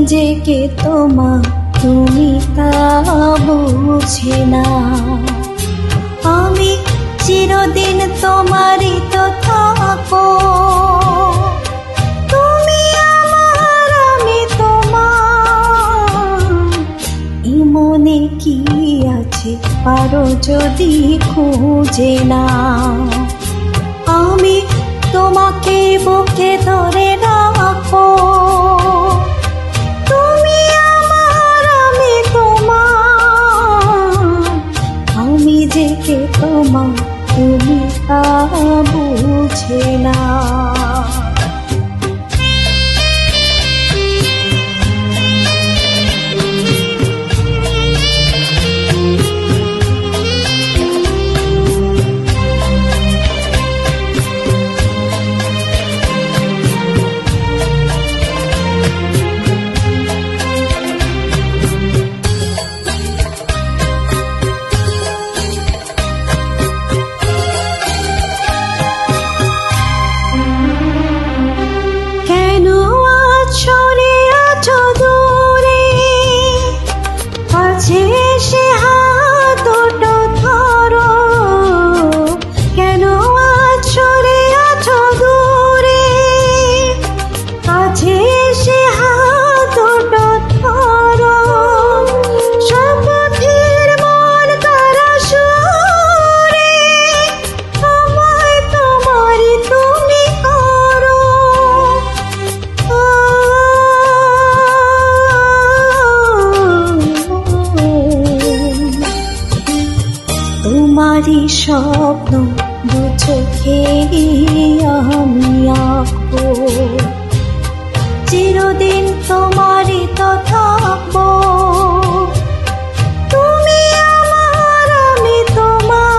যে কে তোমার তুমি তা বুঝে না। আমি চিরদিন তোমারই তো থাকবো, তুমি আমার আমি তোমার। এই মনে কি আছে পারো যদি খুঁজে না। আমি তোমাকে বুকে ধরে রাখবো, তুমি আমার আমি তোমার। আমি যে কে তোমার তুমি তা বুঝে না। তোমারই স্বপ্ন দু চোখে আমি আঁকবো, চিরদিন তোমারই তো থাকবো। তুমি আমার আমি তোমার।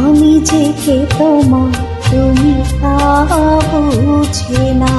আমি যে কে তোমার তুমি তা বুঝে না।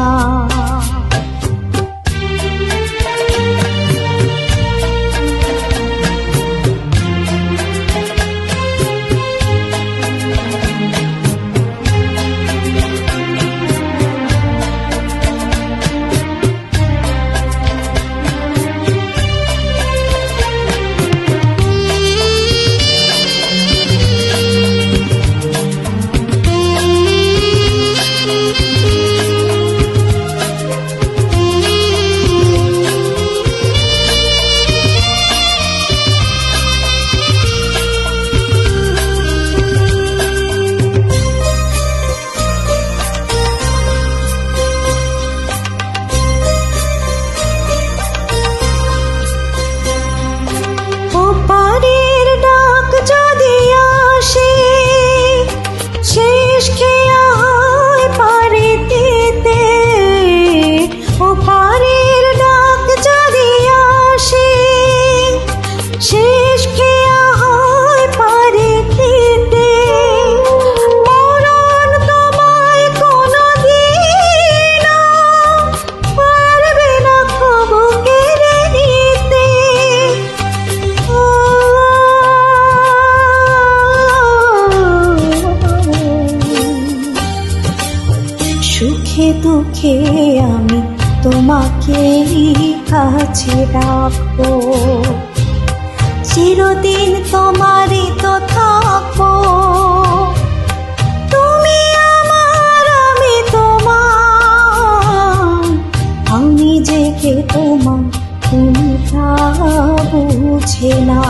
সুখে দুঃখে আমি তোমাকে কাছে রাখবো, চিরদিন তোমারই তো থাকবো। তুমি আমার আমি তোমার। আমি যে কে তোমার তুমি তা বুঝে না।